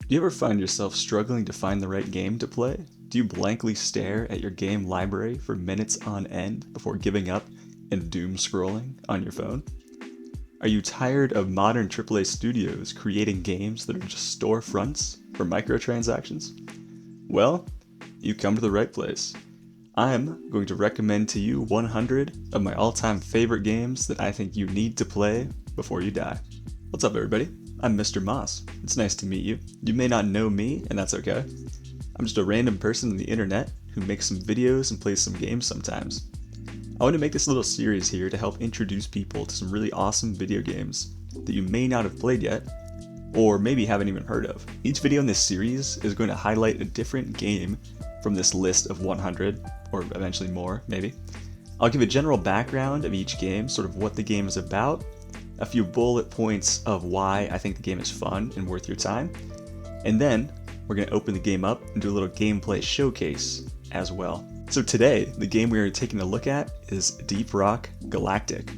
Do you ever find yourself struggling to find the right game to play? Do you blankly stare at your game library for minutes on end before giving up and doom scrolling on your phone? Are you tired of modern AAA studios creating games that are just storefronts for microtransactions? Well, you come to the right place. I'm going to recommend to you 100 of my all-time favorite games that I think you need to play before you die. What's up, everybody? I'm Mr. Moss. It's nice to meet you. You may not know me, and that's okay. I'm just a random person on the internet who makes some videos and plays some games sometimes. I want to make this little series here to help introduce people to some really awesome video games that you may not have played yet, or maybe haven't even heard of. Each video in this series is going to highlight a different game from this list of 100, or eventually more, maybe. I'll give a general background of each game, sort of what the game is about, a few bullet points of why I think the game is fun and worth your time, and then we're going to open the game up and do a little gameplay showcase as well. So today, the game we are taking a look at is Deep Rock Galactic.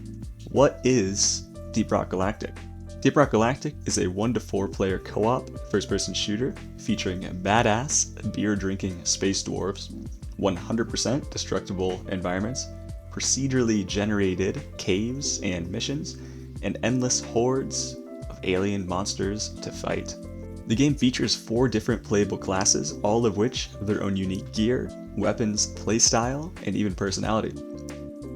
What is Deep Rock Galactic? Deep Rock Galactic is a 1 to 4 player co-op first-person shooter featuring badass beer-drinking space dwarves, 100% destructible environments, procedurally generated caves and missions, and endless hordes of alien monsters to fight. The game features 4 different playable classes, all of which have their own unique gear, weapons, playstyle, and even personality.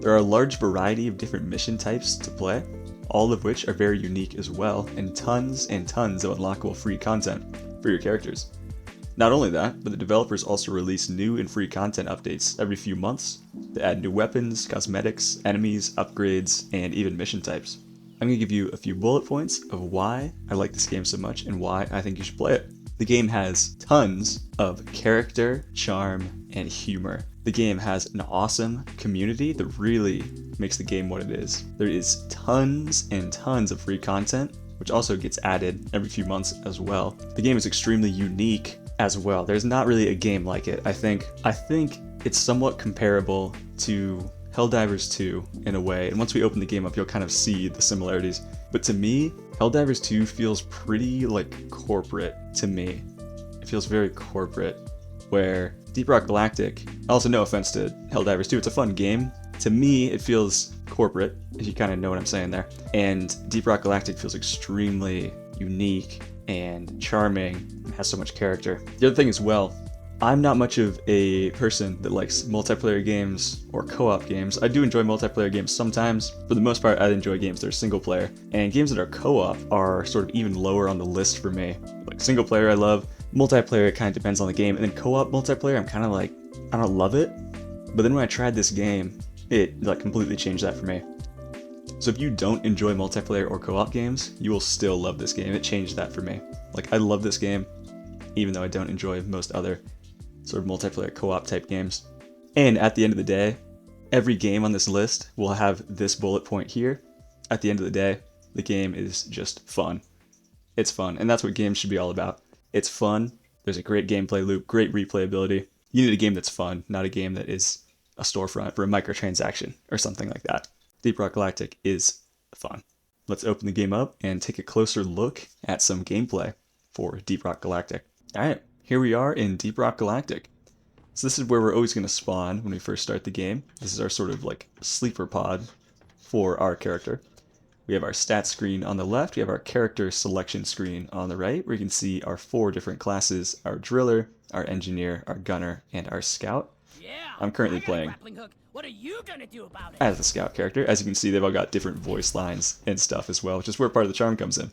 There are a large variety of different mission types to play, all of which are very unique as well, and tons of unlockable free content for your characters. Not only that, but the developers also release new and free content updates every few months to add new weapons, cosmetics, enemies, upgrades, and even mission types. I'm going to give you a few bullet points of why I like this game so much and why I think you should play it. The game has tons of character, charm, and humor. The game has an awesome community that really makes the game what it is. There is tons and tons of free content, which also gets added every few months as well. The game is extremely unique as well. There's not really a game like it. I think it's somewhat comparable to Helldivers 2 in a way, and once we open the game up, you'll kind of see the similarities. But to me, Helldivers 2 feels pretty like corporate to me. It feels very corporate, where Deep Rock Galactic, also no offense to Helldivers 2, it's a fun game. To me, it feels corporate, if you kind of know what I'm saying there. And Deep Rock Galactic feels extremely unique and charming, and has so much character. The other thing as well, I'm not much of a person that likes multiplayer games or co-op games. I do enjoy multiplayer games sometimes. For the most part, I enjoy games that are single player. And games that are co-op are sort of even lower on the list for me. Like single player I love, multiplayer it kind of depends on the game, and then co-op multiplayer I'm kind of like, I don't love it. But then when I tried this game, it like completely changed that for me. So if you don't enjoy multiplayer or co-op games, you will still love this game. It changed that for me. Like I love this game, even though I don't enjoy most other sort of multiplayer co-op type games. And at the end of the day, every game on this list will have this bullet point here. At the end of the day, the game is just fun. It's fun, and that's what games should be all about. It's fun, there's a great gameplay loop, great replayability. You need a game that's fun, not a game that is a storefront for a microtransaction or something like that. Deep Rock Galactic is fun. Let's open the game up and take a closer look at some gameplay for Deep Rock Galactic. Alright, here we are in Deep Rock Galactic. So this is where we're always going to spawn when we first start the game. This is our sort of like sleeper pod for our character. We have our stats screen on the left, we have our character selection screen on the right, where you can see our 4 different classes, our driller, our engineer, our gunner, and our scout. I'm currently playing What are you gonna do about it? as the scout character. As you can see, they've all got different voice lines and stuff as well, which is where part of the charm comes in.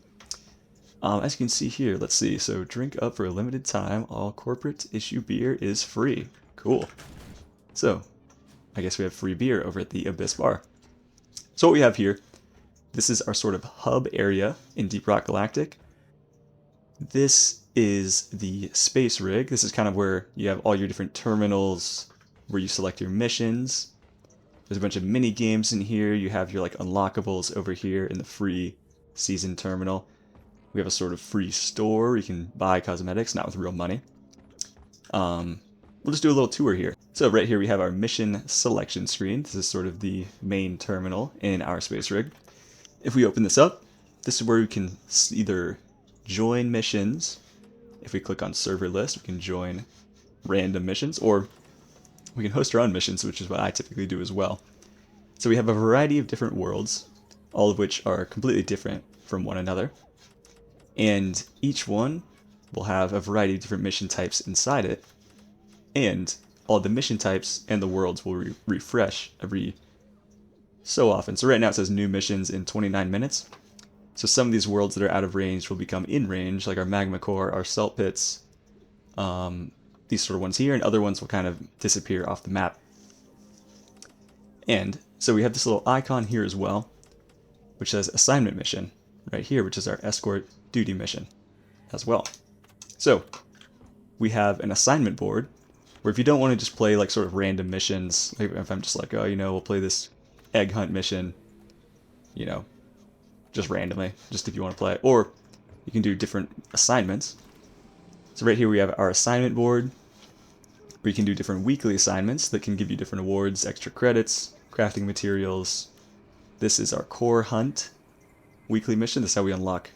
As you can see here, let's see, so drink up for a limited time, all corporate issue beer is free. Cool. So, I guess we have free beer over at the Abyss Bar. So what we have here, this is our sort of hub area in Deep Rock Galactic. This is the space rig. This is kind of where you have all your different terminals, where you select your missions. There's a bunch of mini games in here. You have your like unlockables over here in the free season terminal. We have a sort of free store where you can buy cosmetics, not with real money. We'll just do a little tour here. So right here we have our mission selection screen. This is sort of the main terminal in our space rig. If we open this up, this is where we can either join missions if we click on server list, we can join random missions, or we can host our own missions, which is what I typically do as well. So we have a variety of different worlds, all of which are completely different from one another. And each one will have a variety of different mission types inside it. And all the mission types and the worlds will refresh every so often. So right now it says new missions in 29 minutes. So some of these worlds that are out of range will become in range, like our magma core, our salt pits, these sort of ones here, and other ones will kind of disappear off the map. And so we have this little icon here as well, which says assignment mission right here, which is our escort duty mission as well. So we have an assignment board where if you don't want to just play like sort of random missions, like if I'm just like, oh, we'll play this egg hunt mission, just randomly, just if you want to play, or you can do different assignments. So right here we have our assignment board, where you can do different weekly assignments that can give you different awards, extra credits, crafting materials. This is our core hunt weekly mission. This is how we unlock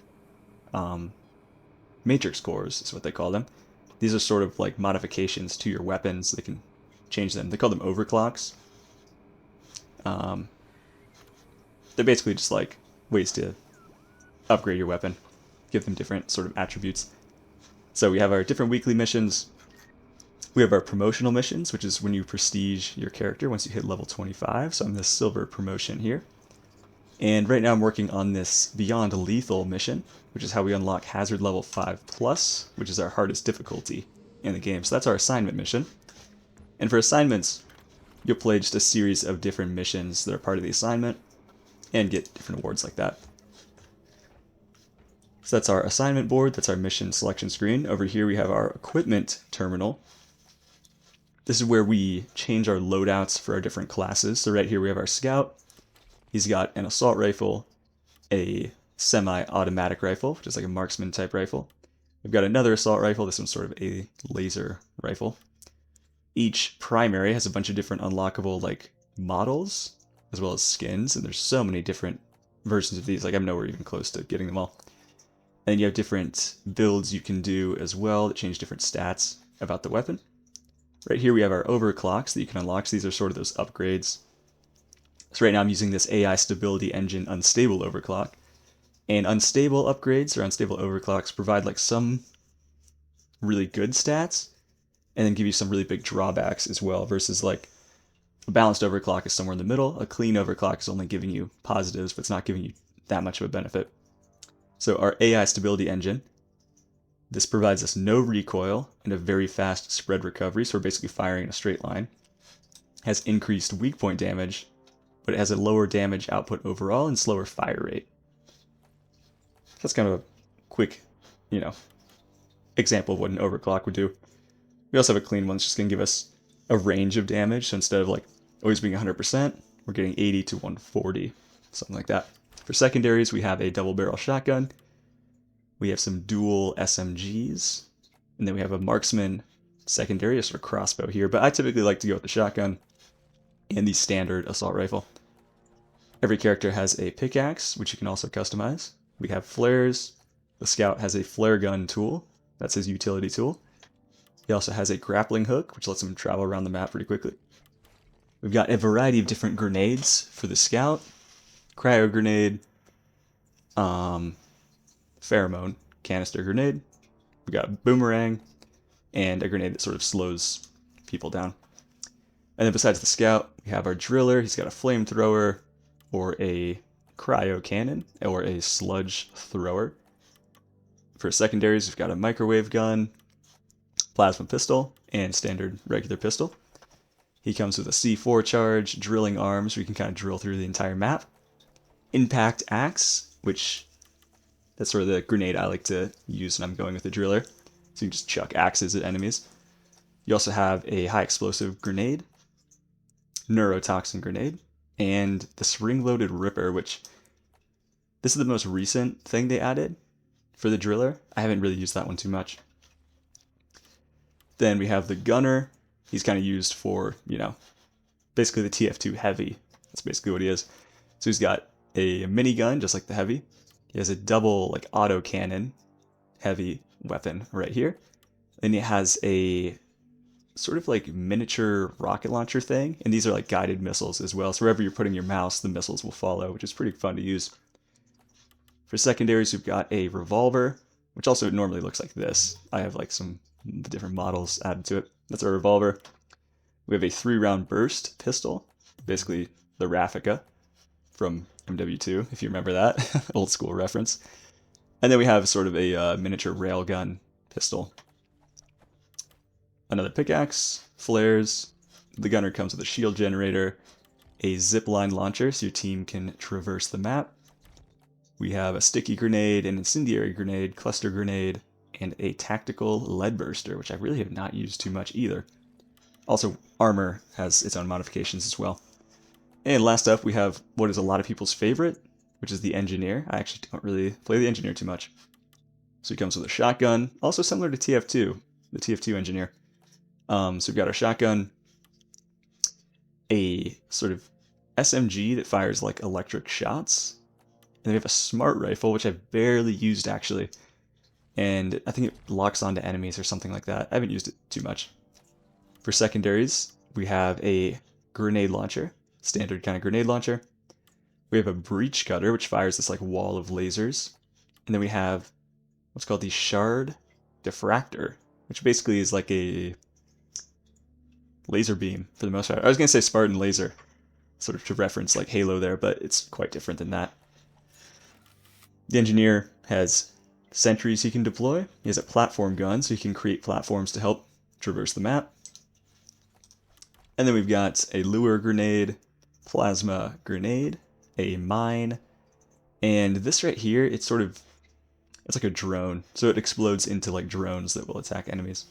matrix cores, is what they call them. These are sort of like modifications to your weapons. They can change them. They call them overclocks. They're basically just like ways to upgrade your weapon, give them different sort of attributes. So we have our different weekly missions. We have our promotional missions, which is when you prestige your character once you hit level 25. So I'm this silver promotion here. And right now I'm working on this Beyond Lethal mission, which is how we unlock hazard level 5+, which is our hardest difficulty in the game. So that's our assignment mission. And for assignments, you'll play just a series of different missions that are part of the assignment and get different awards like that. So that's our assignment board, that's our mission selection screen. Over here we have our equipment terminal. This is where we change our loadouts for our different classes. So right here we have our scout. He's got an assault rifle, a semi-automatic rifle, which is like a marksman type rifle. We've got another assault rifle, this one's sort of a laser rifle. Each primary has a bunch of different unlockable like models, as well as skins, and there's so many different versions of these, like I'm nowhere even close to getting them all. And you have different builds you can do as well that change different stats about the weapon. Right here we have our overclocks that you can unlock. So these are sort of those upgrades. So right now I'm using this AI Stability Engine Unstable Overclock. And unstable upgrades or unstable overclocks provide like some really good stats and then give you some really big drawbacks as well, versus like a balanced overclock is somewhere in the middle. A clean overclock is only giving you positives, but it's not giving you that much of a benefit. So our AI Stability Engine, this provides us no recoil and a very fast spread recovery, so we're basically firing in a straight line. Has increased weak point damage, but it has a lower damage output overall and slower fire rate. That's kind of a quick, example of what an overclock would do. We also have a clean one that's just going to give us a range of damage, so instead of like always being 100%, we're getting 80 to 140, something like that. For secondaries, we have a double barrel shotgun. We have some dual SMGs, and then we have a marksman secondary, a sort of crossbow here, but I typically like to go with the shotgun and the standard assault rifle. Every character has a pickaxe, which you can also customize. We have flares. The scout has a flare gun tool. That's his utility tool. He also has a grappling hook, which lets him travel around the map pretty quickly. We've got a variety of different grenades for the scout. Cryo grenade, pheromone canister grenade. We got a boomerang, and a grenade that sort of slows people down. And then besides the scout, we have our driller. He's got a flamethrower, or a cryo cannon, or a sludge thrower. For secondaries, we've got a microwave gun, plasma pistol, and standard regular pistol. He comes with a C4 charge, drilling arms, where you can kind of drill through the entire map. Impact axe, which that's sort of the grenade I like to use when I'm going with the driller. So you can just chuck axes at enemies. You also have a high explosive grenade, neurotoxin grenade, and the spring-loaded ripper, which this is the most recent thing they added for the driller. I haven't really used that one too much. Then we have the gunner. He's kind of used for, basically the TF2 heavy. That's basically what he is. So he's got a minigun, just like the heavy. He has a double auto cannon heavy weapon right here. And it has a sort of like miniature rocket launcher thing, and these are like guided missiles as well. So wherever you're putting your mouse, the missiles will follow, which is pretty fun to use. For secondaries, we've got a revolver, which also normally looks like this. I have like some different models added to it. That's our revolver. We have a 3-round burst pistol, basically the Raffica from MW2, if you remember that, old school reference. And then we have sort of a miniature railgun pistol. Another pickaxe, flares. The gunner comes with a shield generator, a zipline launcher so your team can traverse the map. We have a sticky grenade, an incendiary grenade, cluster grenade, and a tactical lead burster, which I really have not used too much either. Also, armor has its own modifications as well. And last up, we have what is a lot of people's favorite, which is the engineer. I actually don't really play the engineer too much. So he comes with a shotgun, also similar to TF2, the TF2 engineer. So we've got our shotgun, a sort of SMG that fires like electric shots, and we have a smart rifle, which I've barely used actually, and I think it locks onto enemies or something like that. I haven't used it too much. For secondaries, we have a grenade launcher, standard kind of grenade launcher. We have a breach cutter, which fires this like wall of lasers, and then we have what's called the shard diffractor, which basically is like a laser beam for the most part. I was going to say Spartan laser, sort of to reference like Halo there, but it's quite different than that. The engineer has sentries he can deploy. He has a platform gun, so he can create platforms to help traverse the map. And then we've got a lure grenade, plasma grenade, a mine, and this right here, it's like a drone, so it explodes into like drones that will attack enemies.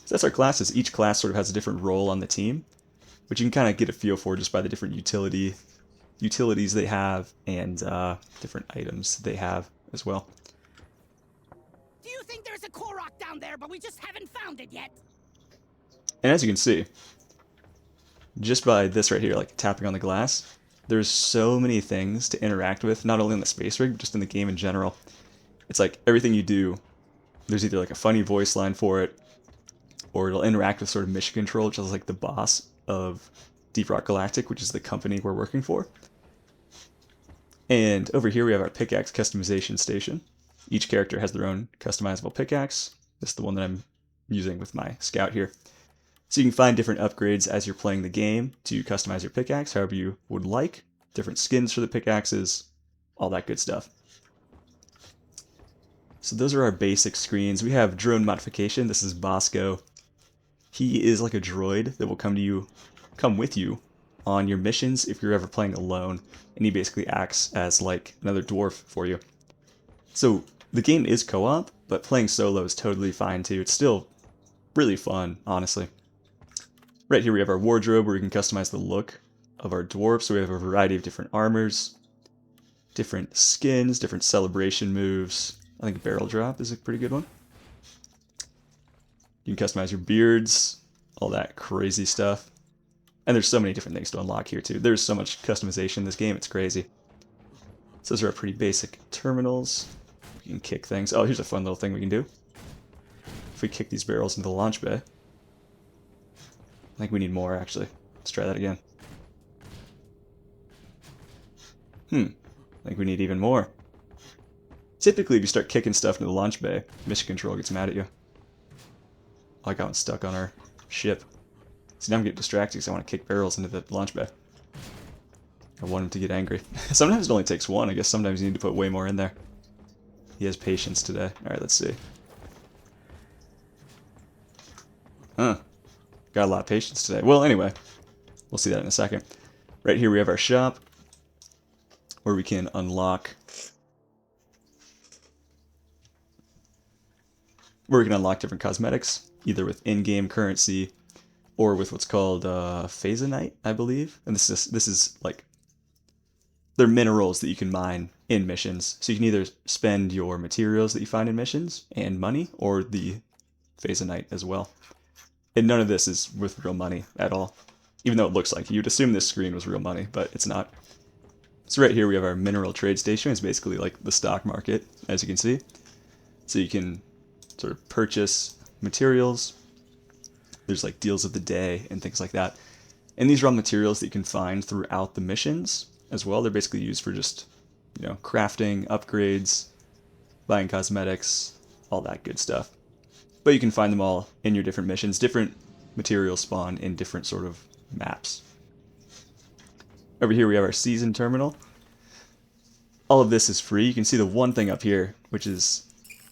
So that's our classes. Each class sort of has a different role on the team, which you can kind of get a feel for just by the different utilities they have and different items they have as well. Do you think there's a core rock down there, but we just haven't found it yet? And as you can see, just by this right here, like tapping on the glass, there's so many things to interact with, not only in the space rig, but just in the game in general. It's like everything you do, there's either like a funny voice line for it, or it'll interact with sort of mission control, which is like the boss of Deep Rock Galactic, which is the company we're working for. And over here we have our pickaxe customization station. Each character has their own customizable pickaxe. This is the one that I'm using with my scout here. So you can find different upgrades as you're playing the game to customize your pickaxe however you would like. Different skins for the pickaxes, all that good stuff. So those are our basic screens. We have drone modification. This is Bosco. He is like a droid that will come with you on your missions if you're ever playing alone, and he basically acts as like another dwarf for you. So the game is co-op, but playing solo is totally fine too. It's still really fun, honestly. Right here we have our wardrobe where we can customize the look of our dwarf. So we have a variety of different armors, different skins, different celebration moves. I think barrel drop is a pretty good one. You can customize your beards, all that crazy stuff. And there's so many different things to unlock here too. There's so much customization in this game, it's crazy. So those are our pretty basic terminals. We can kick things. Oh, here's a fun little thing we can do. If we kick these barrels into the launch bay. I think we need more, actually. Let's try that again. I think we need even more. Typically, if you start kicking stuff into the launch bay, mission control gets mad at you. Oh, I got one stuck on our ship. See, now I'm getting distracted because I want to kick barrels into the launch bay. I want him to get angry. Sometimes it only takes one. I guess sometimes you need to put way more in there. He has patience today. Alright, let's see. Got a lot of patience today. Well, anyway, we'll see that in a second. Right here we have our shop, where we can unlock different cosmetics, either with in-game currency or with what's called phasonite, I believe. And this is like, they're minerals that you can mine in missions. So you can either spend your materials that you find in missions and money, or the phasonite as well. And none of this is with real money at all. Even though it looks like you'd assume this screen was real money, but it's not. So right here we have our mineral trade station. It's basically like the stock market, as you can see. So you can sort of purchase materials. There's like deals of the day and things like that. And these are all materials that you can find throughout the missions as well. They're basically used for just, crafting, upgrades, buying cosmetics, all that good stuff. But you can find them all in your different missions. Different materials spawn in different sort of maps. Over here we have our season terminal. All of this is free. You can see the one thing up here, which is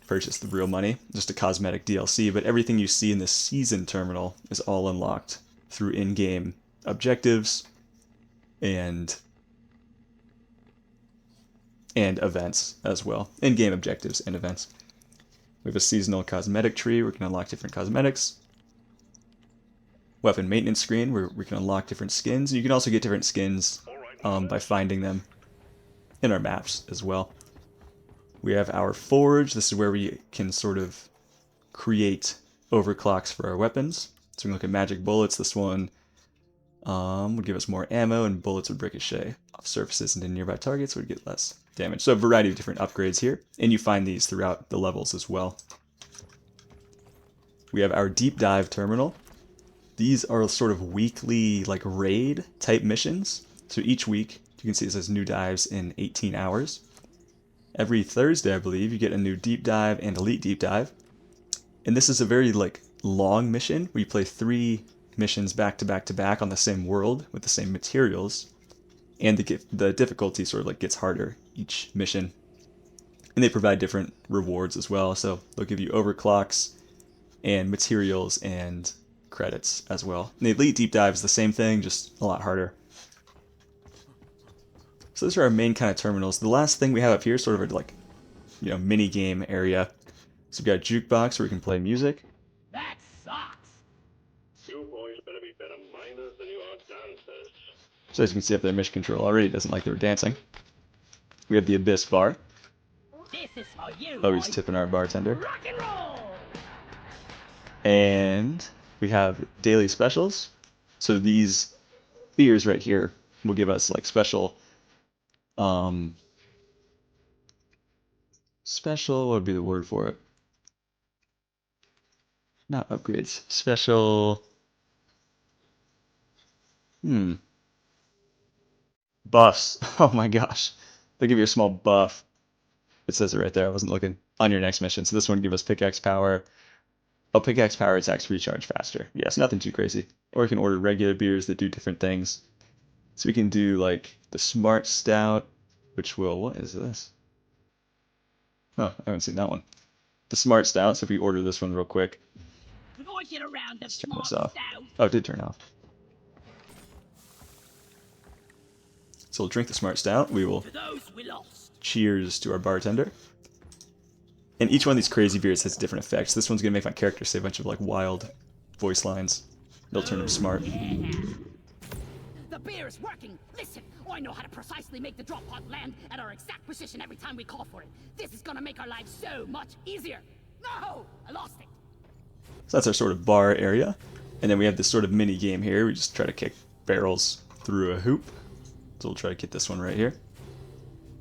purchase the real money, just a cosmetic DLC, but everything you see in the season terminal is all unlocked through in-game objectives and events as well. In-game objectives and events. We have a seasonal cosmetic tree where we can unlock different cosmetics. Weapon maintenance screen where we can unlock different skins. You can also get different skins by finding them in our maps as well. We have our forge. This is where we can sort of create overclocks for our weapons. So we can look at magic bullets. This one would give us more ammo, and bullets would ricochet off surfaces into nearby targets, would get less damage. So a variety of different upgrades here, and you find these throughout the levels as well. We have our deep dive terminal. These are sort of weekly like raid type missions. So each week you can see it says new dives in 18 hours. Every Thursday, I believe, you get a new deep dive and elite deep dive. And this is a very like long mission where you play 3 missions back to back to back on the same world with the same materials. And the difficulty sort of like gets harder each mission. And they provide different rewards as well. So they'll give you overclocks and materials and credits as well. And the elite deep dive is the same thing, just a lot harder. So those are our main kind of terminals. The last thing we have up here is sort of a like, mini game area. So we've got a jukebox where we can play music. That sucks. You boys better be better minders than you are dancers. So as you can see up there, Mission Control already doesn't like that we're dancing. We have the Abyss bar. This is for you. Always boy. tipping our bartender. Rock and roll. And we have daily specials. So these beers right here will give us like special, what would be the word for it? Not upgrades. Special, buffs. Oh my gosh. They'll give you a small buff. It says it right there. I wasn't looking. On your next mission. So this one will give us pickaxe power. Oh, pickaxe power attacks recharge faster. Yes, nothing too crazy. Or we can order regular beers that do different things. So we can do like the Smart Stout, which will, what is this? Oh, I haven't seen that one. The Smart Stout, so if we order this one real quick. Let's get around the Turn smart this off. stout. Oh, it did turn off. So we'll drink the Smart Stout. We will To those we lost. cheers to our bartender. And each one of these crazy beers has different effects. This one's going to make my character say a bunch of like wild voice lines. It'll turn him smart. Yeah. The beer is working. Listen, I know how to precisely make the drop pod land at our exact position every time we call for it. This is gonna make our lives so much easier. No, I lost it. So that's our sort of bar area. And then we have this sort of mini game here. We just try to kick barrels through a hoop. So we'll try to get this one right here.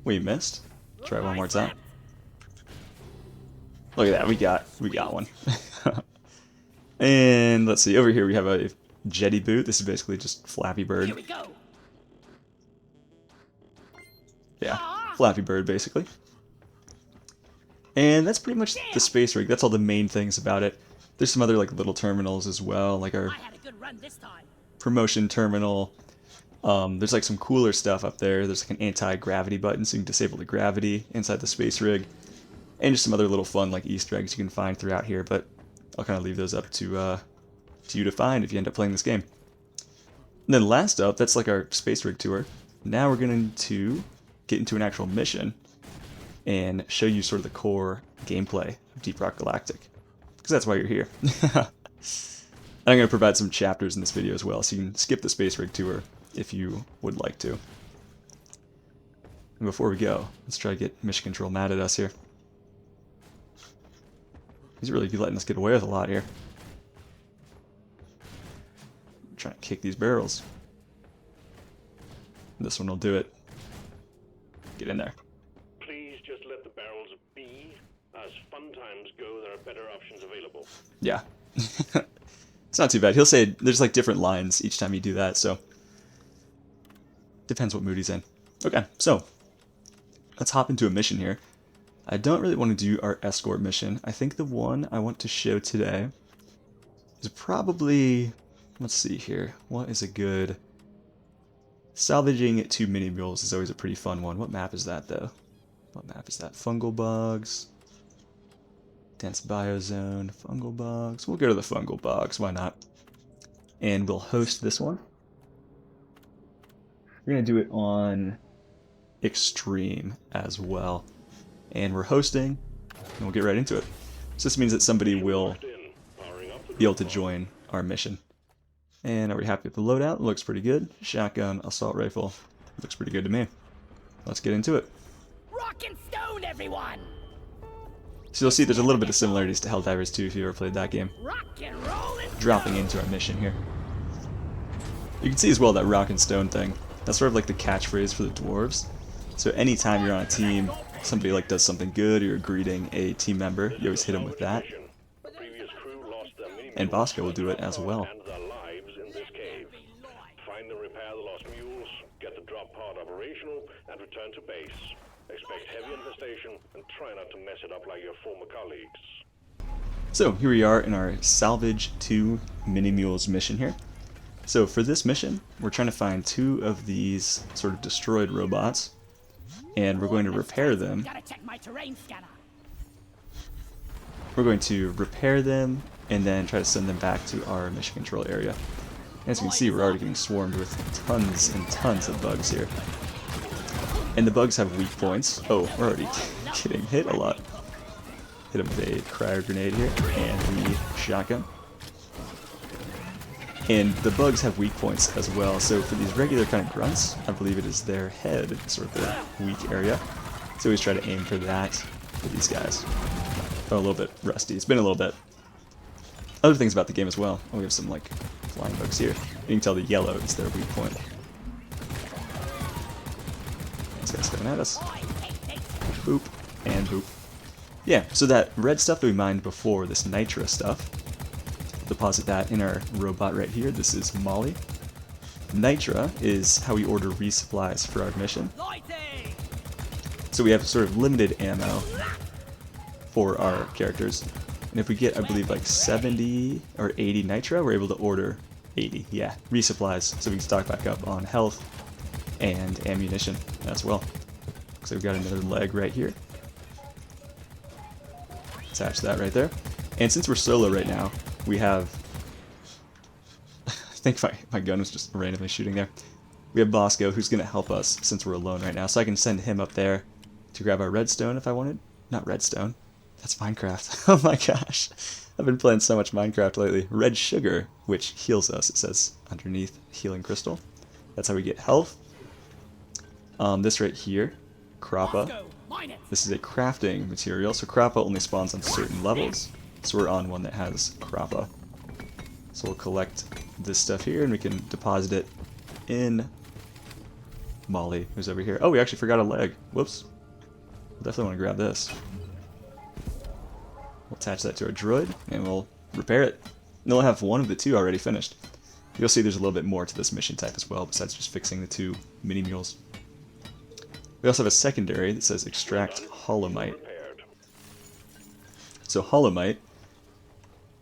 We missed. Try one more time. Look at that, we got one. And let's see, over here we have a jetty boot. This is basically just Flappy Bird. Here we go. Yeah, Flappy Bird basically. And that's pretty much the space rig. That's all the main things about it. There's some other like little terminals as well, like our I had a good run this time. promotion terminal. There's like some cooler stuff up there. There's like an anti-gravity button so you can disable the gravity inside the space rig. And just some other little fun like Easter eggs you can find throughout here, but I'll kind of leave those up to you to find if you end up playing this game. And then last up, that's like our space rig tour. Now we're going to get into an actual mission and show you sort of the core gameplay of Deep Rock Galactic, because that's why you're here. And I'm going to provide some chapters in this video as well, so you can skip the space rig tour if you would like to. And before we go, let's try to get Mission Control mad at us here. He's really letting us get away with a lot here. I'm trying to kick these barrels. This one will do it. Get in there. Please just let the barrels be, as fun times times go, there are better options available. Yeah. It's not too bad. He'll say there's like different lines each time you do that, so depends what mood he's in. Okay, so let's hop into a mission here. I don't really want to do our escort mission. I think the one I want to show today is probably, let's see here, what is a good... Salvaging 2 mini mules is always a pretty fun one. What map is that, though? What map is that? Fungal bugs. Dense biozone. Fungal bugs. We'll go to the fungal bugs. Why not? And we'll host this one. We're going to do it on extreme as well. And we're hosting, and we'll get right into it. So this means that somebody will be able to join our mission. And are we happy with the loadout? Looks pretty good. Shotgun, assault rifle. Looks pretty good to me. Let's get into it. Rock and stone, everyone! So you'll see there's a little bit of similarities to Helldivers 2 if you ever played that game. Rock and roll and Dropping into our mission here. You can see as well that rock and stone thing. That's sort of like the catchphrase for the dwarves. So anytime you're on a team, somebody like does something good or you're greeting a team member, you always hit them with that. Previous crew lost their mini And Bosco will do it as well. and their lives in this cave. Find and repair the lost mules, get the drop pod operational, and return to base. Expect heavy infestation and try not to mess it up like your former colleagues. So here we are in our Salvage 2 Mini Mules mission here. So for this mission, we're trying to find 2 of these sort of destroyed robots, and we're going to repair them. Gotta check my terrain scanner. We're going to repair them and then try to send them back to our mission control area. As you can see, we're already getting swarmed with tons and tons of bugs here. And the bugs have weak points. Oh, we're already getting hit a lot. Hit him with a cryo grenade here and the shotgun. And the bugs have weak points as well, so for these regular kind of grunts, I believe it is their head, sort of their weak area. So always try to aim for that for these guys. Oh, a little bit rusty. It's been a little bit. Other things about the game as well. Oh, we have some, like, flying bugs here. You can tell the yellow is their weak point. This guy's coming at us. Boop. And boop. Yeah, so that red stuff that we mined before, this nitra stuff, deposit that in our robot right here. This is Molly. Nitra is how we order resupplies for our mission. So we have sort of limited ammo for our characters. And if we get, I believe, like 70 or 80 nitra, we're able to order 80, yeah, resupplies, so we can stock back up on health and ammunition as well. So we've got another leg right here. Attach that right there. And since we're solo right now, we have... I think my gun was just randomly shooting there. We have Bosco, who's going to help us since we're alone right now. So I can send him up there to grab our redstone if I wanted. Not redstone. That's Minecraft. Oh my gosh. I've been playing so much Minecraft lately. Red sugar, which heals us. It says underneath healing crystal. That's how we get health. This right here, Crappa. This is a crafting material, so Crappa only spawns on certain levels. So we're on one that has Crappa. So we'll collect this stuff here and we can deposit it in Molly, who's over here. Oh, we actually forgot a leg. Whoops. We'll definitely want to grab this. We'll attach that to our droid and we'll repair it. And we'll have one of the 2 already finished. You'll see there's a little bit more to this mission type as well, besides just fixing the 2 mini mules. We also have a secondary that says extract holomite. So holomite.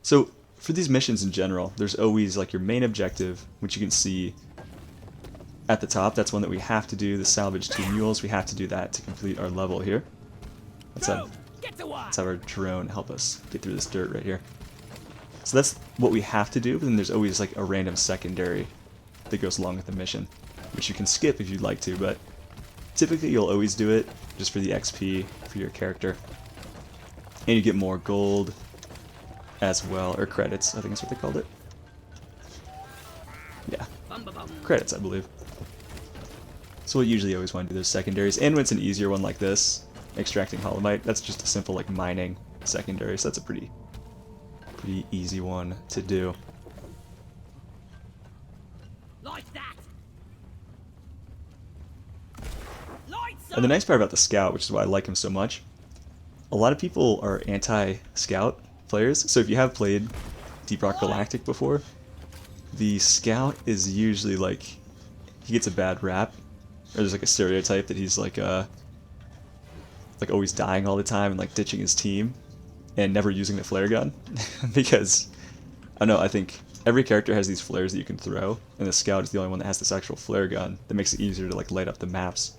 So for these missions in general, there's always like your main objective, which you can see at the top. That's one that we have to do, the salvage 2 mules. We have to do that to complete our level here. Let's have our drone help us get through this dirt right here. So that's what we have to do, but then there's always like a random secondary that goes along with the mission, which you can skip if you'd like to, but typically you'll always do it just for the XP for your character. And you get more gold as well, or credits, I think that's what they called it. Yeah, credits, I believe. So we usually always want to do those secondaries, and when it's an easier one like this, extracting holomite, that's just a simple like mining secondary, so that's a pretty easy one to do. Like that. And the nice part about the scout, which is why I like him so much, a a lot of people are anti-scout players, so if you have played Deep Rock Galactic before, the scout is usually like, he gets a bad rap, or there's like a stereotype that he's like always dying all the time and like ditching his team and never using the flare gun because I don't know, I think every character has these flares that you can throw, and the scout is the only one that has this actual flare gun that makes it easier to like light up the maps.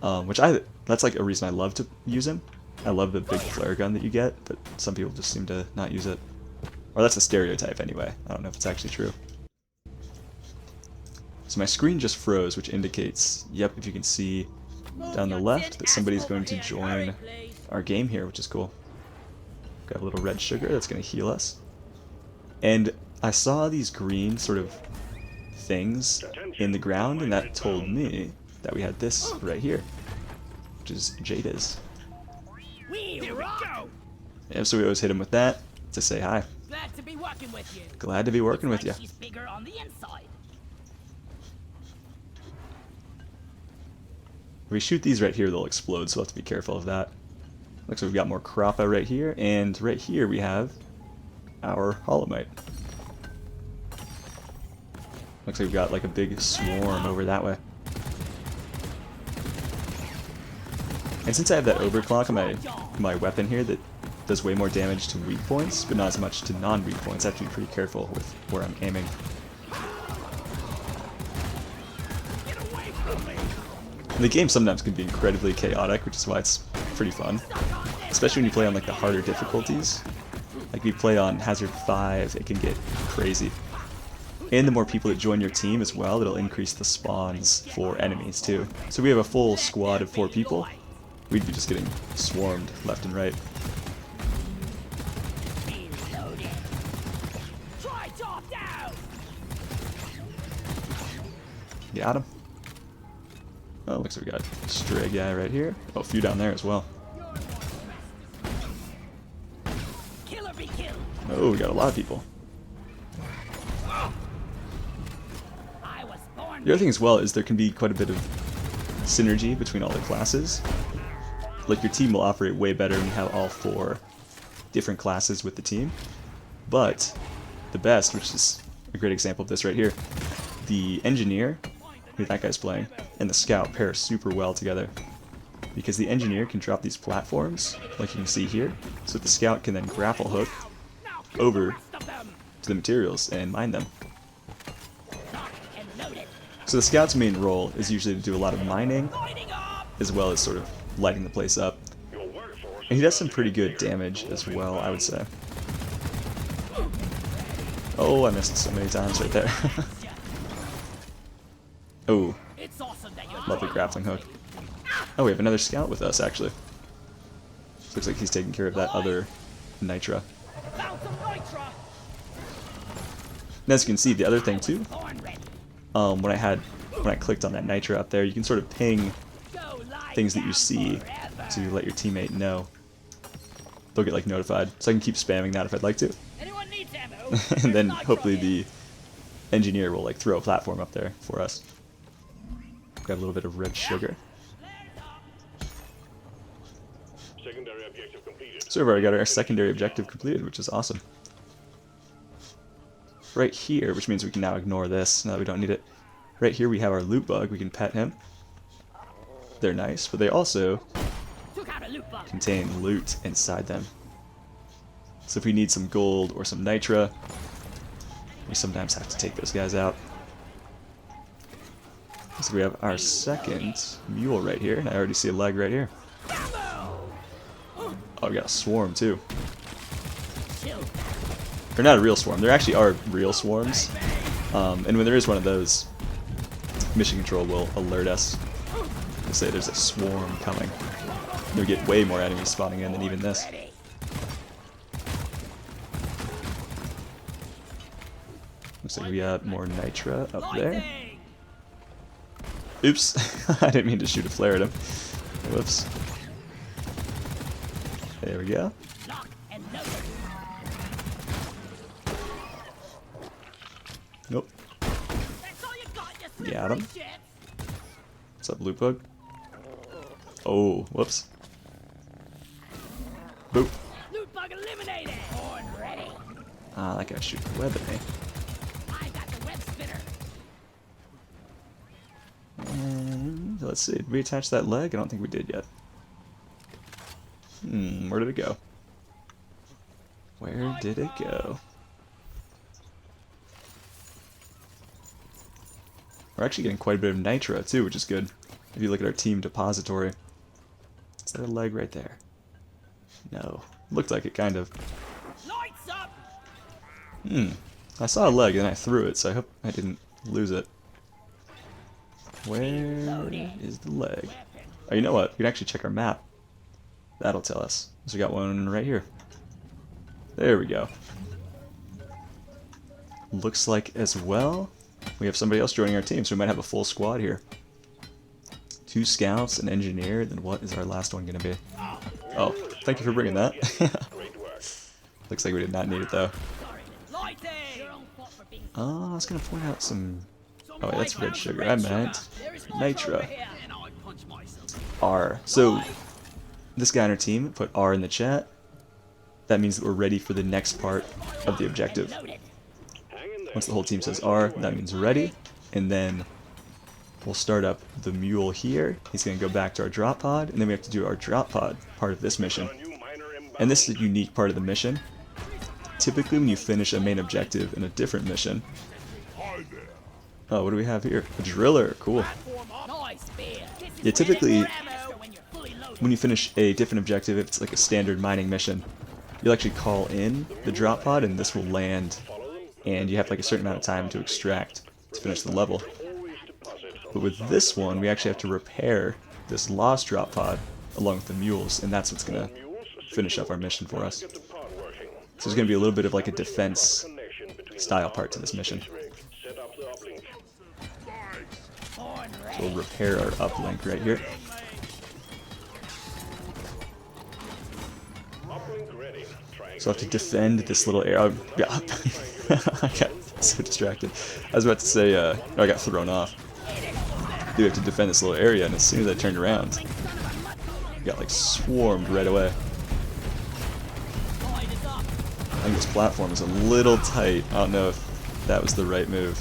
That's like a reason I love to use him. I love the big flare gun that you get, but some people just seem to not use it. Or that's a stereotype anyway. I don't know if it's actually true. So my screen just froze, which indicates, yep, if you can see down the left, that somebody's going to join our game here, which is cool. Got a little red sugar that's going to heal us. And I saw these green sort of things in the ground, and that told me that we had this right here, which is Jada's. Here we go. Yeah, so we always hit him with that to say hi. Glad to be working with you. Glad to be working with you. She's bigger on the inside. If we shoot these right here, they'll explode, so we'll have to be careful of that. Looks like we've got more Crappa right here, and right here we have our Holomite. Looks like we've got like a big swarm over that way. And since I have that overclock on my weapon here that does way more damage to weak points, but not as much to non-weak points, I have to be pretty careful with where I'm aiming. And the game sometimes can be incredibly chaotic, which is why it's pretty fun. Especially when you play on like the harder difficulties. Like we play on Hazard 5, it can get crazy. And the more people that join your team as well, it'll increase the spawns for enemies too. So we have a full squad of 4 people. We'd be just getting swarmed left and right. Got him. Oh, looks like we got a stray guy right here. Oh, a few down there as well. Oh, we got a lot of people. The other thing as well is there can be quite a bit of synergy between all the classes. Like your team will operate way better when you have all 4 different classes with the team. But the best, which is a great example of this right here, the engineer, who that guy's playing, and the scout pair super well together. Because the engineer can drop these platforms, like you can see here, so the scout can then grapple hook over to the materials and mine them. So the scout's main role is usually to do a lot of mining, as well as sort of lighting the place up. And he does some pretty good damage as well, I would say. Oh, I missed so many times right there. Oh, lovely grappling hook. Oh, we have another scout with us, actually. Looks like he's taking care of that other Nitra. And as you can see, the other thing too, when I clicked on that Nitra up there, you can sort of ping things that you see to let your teammate know. They'll get like notified, so I can keep spamming that if I'd like to. And then hopefully the engineer will like throw a platform up there for us. Got a little bit of red sugar. Secondary objective completed. So we've already got our secondary objective completed, which is awesome. Right here, which means we can now ignore this, now that we don't need it. Right here we have our loot bug, we can pet him. They're nice, but they also contain loot inside them. So if we need some gold or some nitra, we sometimes have to take those guys out. So we have our second mule right here, and I already see a leg right here. Oh, we got a swarm too. They're not a real swarm, there actually are real swarms. And when there is one of those, Mission Control will alert us to say there's a swarm coming. You'll get way more enemies spawning in than even this. Looks like we got more nitra up there. Oops, I didn't mean to shoot a flare at him. Whoops. There we go. Nope. Got him. What's up, loot bug? Oh, whoops. Ah, that guy shoots the web at me. I got the web spinner. And let's see, did we attach that leg? I don't think we did yet. Where did it go? Where did it go? We're actually getting quite a bit of nitro too, which is good. If you look at our team depository. Is there a leg right there? No. Looked like it, kind of. Lights up. I saw a leg and I threw it, so I hope I didn't lose it. Where is the leg? Oh, you know what? We can actually check our map. That'll tell us. So we got one right here. There we go. Looks like as well, we have somebody else joining our team, so we might have a full squad here. 2 scouts, an engineer, then what is our last one going to be? Oh, thank you for bringing that. Looks like we did not need it though. I was going to point out some... Oh wait, that's red sugar. I meant nitro. R. So, this guy on our team put R in the chat. That means that we're ready for the next part of the objective. Once the whole team says R, that means ready. And then we'll start up the mule here. He's going to go back to our drop pod. And then we have to do our drop pod part of this mission. And this is a unique part of the mission. Typically when you finish a main objective in a different mission... Oh, what do we have here? A driller. Cool. Yeah, typically when you finish a different objective, if it's like a standard mining mission, you'll actually call in the drop pod and this will land, and you have like a certain amount of time to extract to finish the level. But with this one, we actually have to repair this lost drop pod along with the mules, and that's what's going to finish up our mission for us. So there's going to be a little bit of like a defense style part to this mission. So we'll repair our uplink right here. So I have to defend this little area. Yeah. I got so distracted. I was about to say, I got thrown off. We have to defend this little area, and as soon as I turned around, I got like swarmed right away. I think this platform is a little tight. I don't know if that was the right move.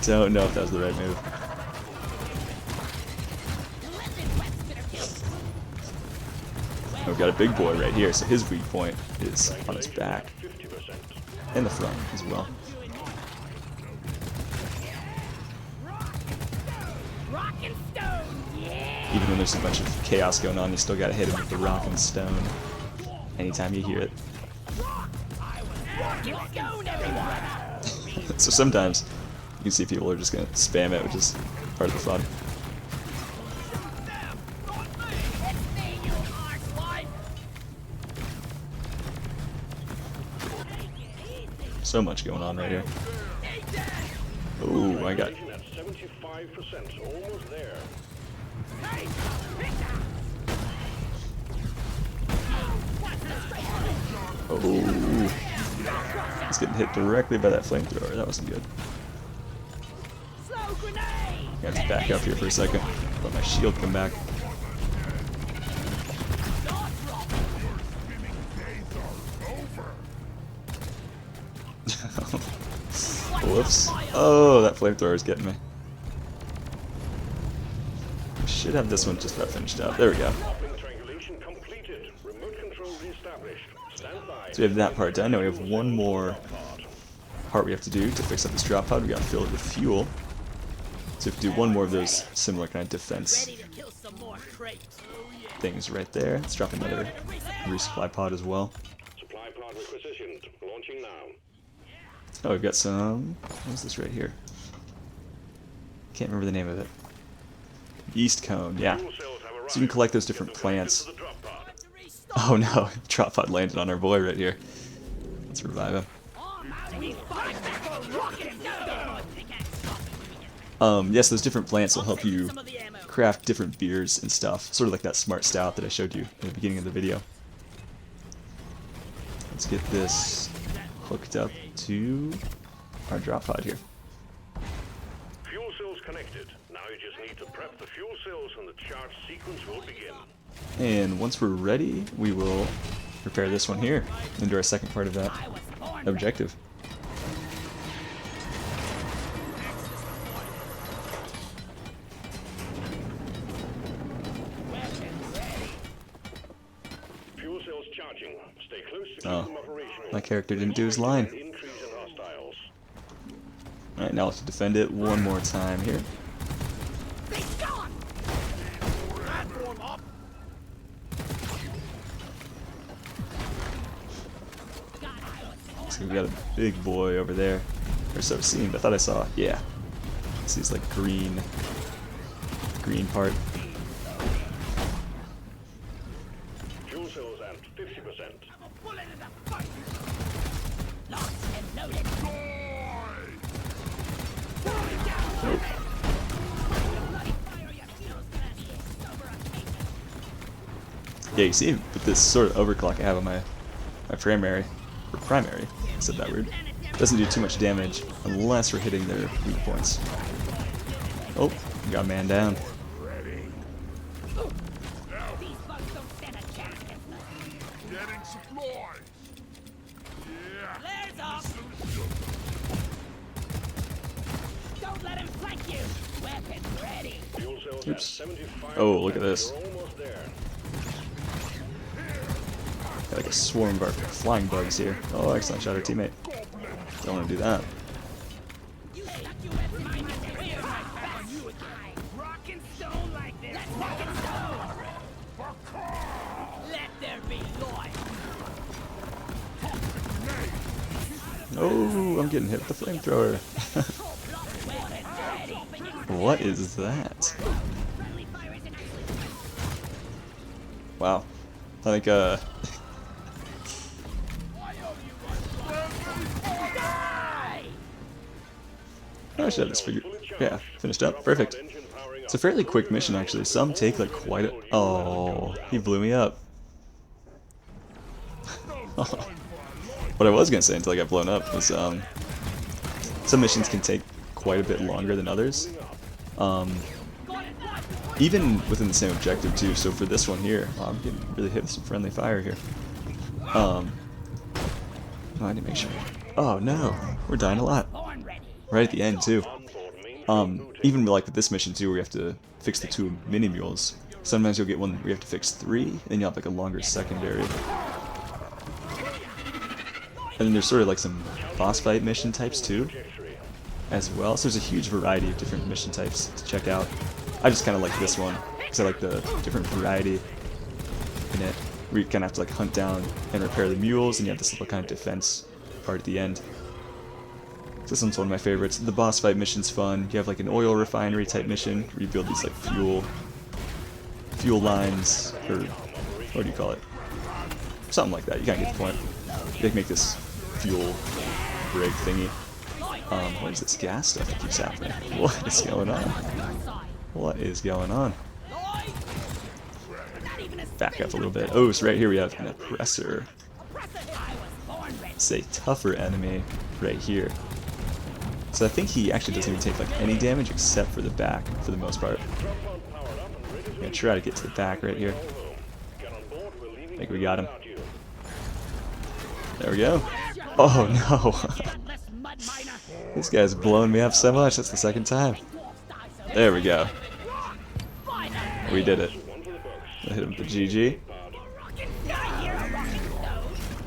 Don't know if that was the right move. We've got a big boy right here, so his weak point is on his back. And the front as well. Even when there's a bunch of chaos going on, you still gotta hit him with the rock and stone anytime you hear it. So sometimes you can see people are just gonna spam it, which is part of the fun. So much going on right here. Ooh, I got... Oh, he's getting hit directly by that flamethrower. That wasn't good. I have to back up here for a second. Let my shield come back. Whoops. Oh, that flamethrower is getting me. We should have this one just about finished up. There we go. So we have that part done. Now we have one more part we have to do to fix up this drop pod. We gotta fill it with fuel. So we have to do one more of those similar kind of defense things right there. Let's drop another resupply pod as well. Supply pod requisitioned. Launching now. Oh, we've got some... What's this right here? Can't remember the name of it. Yeast cone, yeah. So you can collect those different plants. Oh no, drop pod landed on our boy right here. Let's revive him. Yes, those different plants will help you craft different beers and stuff. Sort of like that smart stout that I showed you in the beginning of the video. Let's get this hooked up to our drop pod here. Fuel cells connected. Now you just need to prep the fuel cells and the charge sequence will begin. And once we're ready, we will repair this one here into our second part of that objective. Fuel cells charging. Stay close to keep Oh, them operational. my character didn't do his line. Increase in hostiles. Alright, now let's defend it one more time here. So we got a big boy over there. Or so it seemed. I thought I saw. Yeah. This is like green part. Fuel cells at 50%. Yeah, you see with this sort of overclock I have on my primary, I said that weird, doesn't do too much damage unless we're hitting their weak points. Oh, we got a man down. Getting supplies. Yeah. Flares up! Don't let him flank you! Weapons ready! Fuel cells Oops. at 75%. Oh, look at this. We're almost there. Got like a swarm of our flying bugs here. Oh, excellent shot, our teammate. Don't want to do that. Rock and stone like this! Let's rock and stone! Let there be light! Oh, I'm getting hit with the flamethrower. What is that? Wow. I think, I should have this figured. Yeah, finished up. Perfect. It's a fairly quick mission, actually. Some take, like, quite a... Oh, he blew me up. What I was going to say until I got blown up was, some missions can take quite a bit longer than others. Even within the same objective, too. So for this one here, I'm getting really hit with some friendly fire here. Oh, I need to make sure. Oh, no. We're dying a lot. Right at the end, too. Even like with this mission, too, where you have to fix the 2 mini mules. Sometimes you'll get one where you have to fix 3, and then you'll have like a longer secondary. And then there's sort of like some boss fight mission types, too, as well. So there's a huge variety of different mission types to check out. I just kind of like this one, because I like the different variety in it, where you kind of have to like hunt down and repair the mules, and you have this little kind of defense part at the end. This one's one of my favorites. The boss fight mission's fun. You have like an oil refinery type mission where you build these like fuel lines, or what do you call it? Something like that. You kind of get the point. They make this fuel rig thingy. What is this gas stuff that keeps happening? What is going on? What is going on? Back up a little bit. Oh, so right here we have an oppressor. It's a tougher enemy right here. So I think he actually doesn't even take like any damage except for the back, for the most part. I'm gonna try to get to the back right here. I think we got him. There we go. Oh no. This guy's blowing me up so much, that's the second time. There we go. We did it. I hit him with the GG.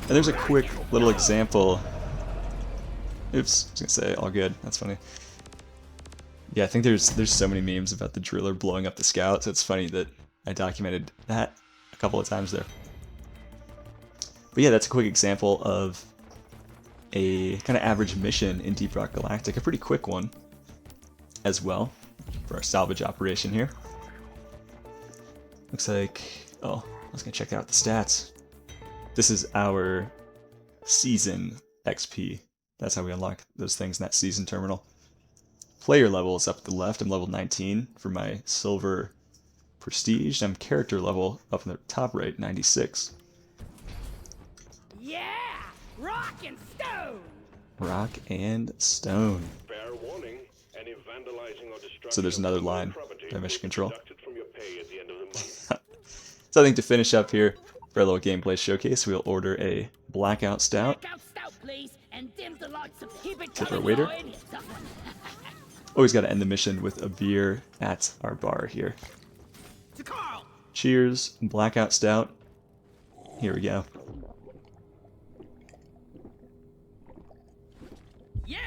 And there's a quick little example. Oops, I was gonna say all good. That's funny. Yeah, I think there's so many memes about the driller blowing up the scout, so it's funny that I documented that a couple of times there. But yeah, that's a quick example of a kind of average mission in Deep Rock Galactic, a pretty quick one as well for our salvage operation here. Looks like, oh, I was gonna check out the stats. This is our season XP. That's how we unlock those things in that season terminal. Player level is up at the left. I'm level 19 for my silver prestige. I'm character level up in the top right, 96. Yeah! Rock and stone! Rock and stone. Fair warning. Any vandalizing or destruction So there's another of line property by will mission be control. deducted from your pay at the end of the month. So I think to finish up here, For a little gameplay showcase, we'll order a Blackout Stout. Blackout stout, please, and dim the lights of keep it Tip our coming, waiter. Lloyd. Tough one. Always got to end the mission with a beer at our bar here. To Carl. Cheers, Blackout Stout. Here we go. Yeah.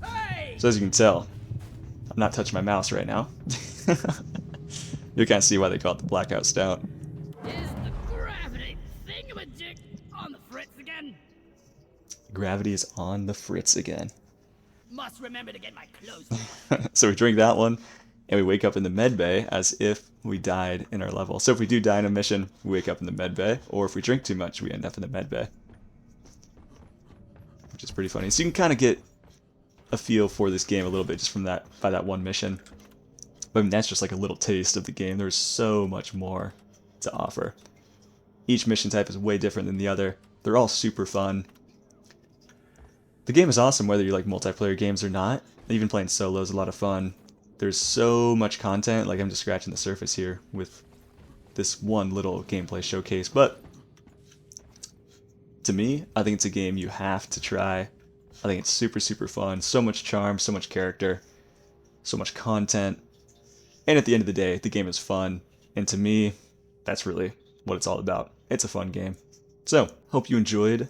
Hey. So as you can tell, I'm not touching my mouse right now. You can't see why they call it the Blackout Stout. Is the gravity thingamajig on the fritz again? Gravity is on the fritz again. Must remember to get my clothes. So we drink that one, and we wake up in the med bay as if we died in our level. So if we do die in a mission, we wake up in the med bay, or if we drink too much, we end up in the med bay. Which is pretty funny. So you can kind of get a feel for this game a little bit just from that one mission. But I mean, that's just like a little taste of the game. There's so much more to offer. Each mission type is way different than the other. They're all super fun. The game is awesome whether you like multiplayer games or not. Even playing solo is a lot of fun. There's so much content, like I'm just scratching the surface here with this one little gameplay showcase. But to me, I think it's a game you have to try. I think it's super, super fun. So much charm, so much character, so much content. And at the end of the day, the game is fun. And to me, that's really what it's all about. It's a fun game. So, hope you enjoyed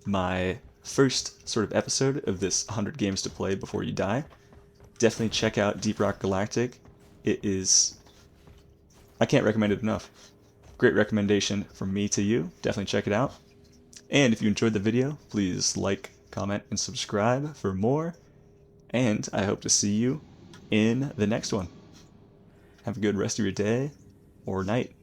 my first sort of episode of this 100 games to play before you die. Definitely check out Deep Rock Galactic. It is... I can't recommend it enough. Great recommendation from me to you. Definitely check it out. And if you enjoyed the video, please like, comment, and subscribe for more. And I hope to see you in the next one. Have a good rest of your day or night.